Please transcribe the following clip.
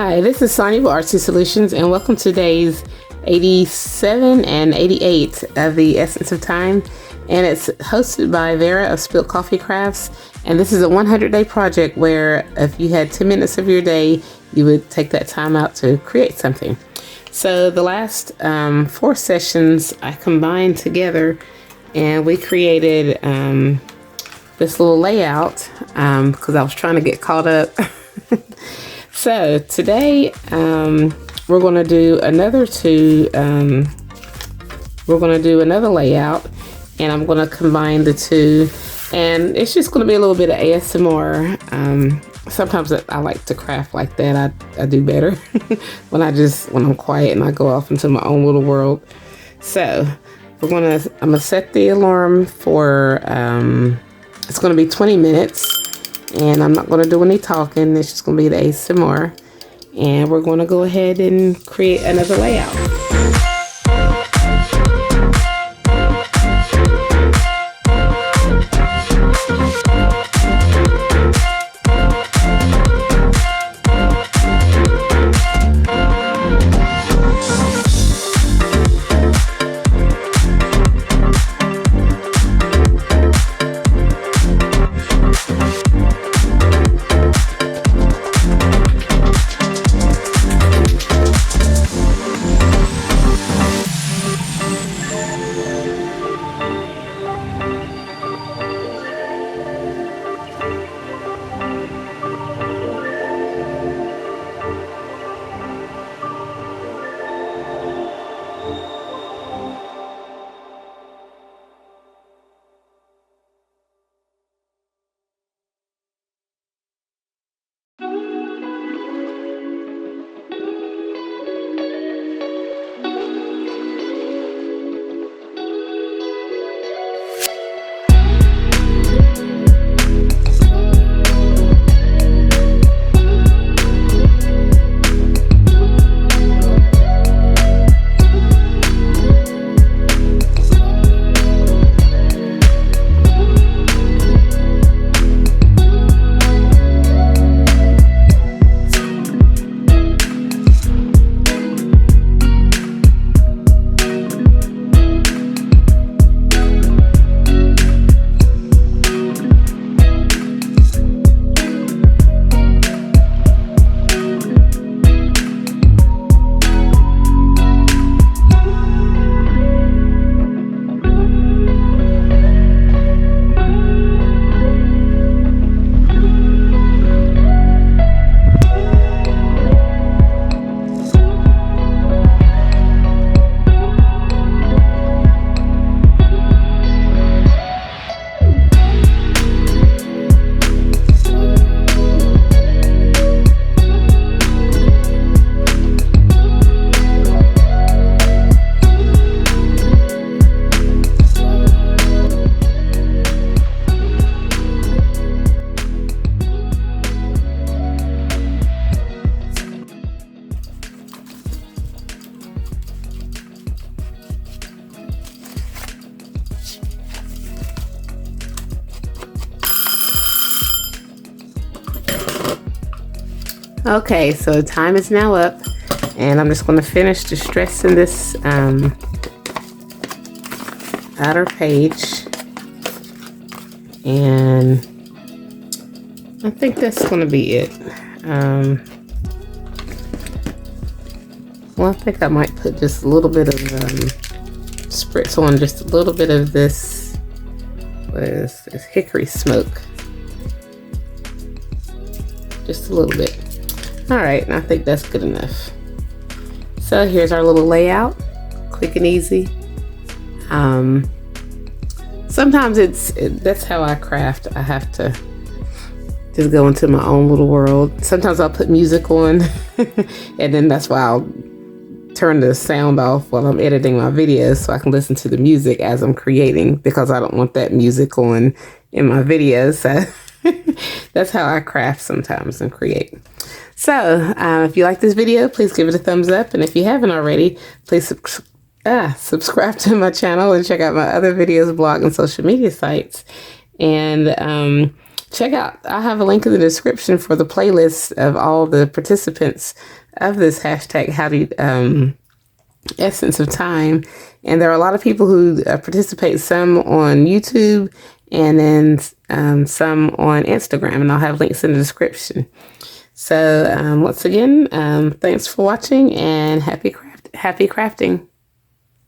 Hi, this is Sonia with Artsy Solutions, and welcome to days 87 and 88 of the Essence of Time. And it's hosted by Vera of Spilt Coffee Crafts. And this is a 100-day project where if you had 10 minutes of your day, you would take that time out to create something. So the last 4 sessions I combined together, and we created this little layout because I was trying to get caught up. So today we're going to do another layout, and I'm going to combine the two, and it's just going to be a little bit of ASMR. Sometimes I like to craft like that. I do better when I'm quiet and I go off into my own little world. So I'm gonna set the alarm for it's gonna be 20 minutes. And I'm not going to do any talking. It's just going to be the ASMR. And we're going to go ahead and create another layout. Okay, so time is now up, and I'm just going to finish distressing this outer page, and I think that's going to be it. Well, I think I might put just a little bit of spritz on just a little bit of this. What is this? Hickory smoke. Just a little bit. Alright, and I think that's good enough. So here's our little layout. Quick and easy. Sometimes that's how I craft. I have to just go into my own little world. Sometimes I'll put music on and then that's why I'll turn the sound off while I'm editing my videos so I can listen to the music as I'm creating, because I don't want that music on in my videos. So that's how I craft sometimes and create. So if you like this video, please give it a thumbs up, and if you haven't already, please subscribe to my channel and check out my other videos, blog, and social media sites. And check out, I have a link in the description for the playlist of all the participants of this hashtag Howdy Essence of Time. And there are a lot of people who participate, some on YouTube and then some on Instagram, and I'll have links in the description. So once again, thanks for watching, and happy crafting.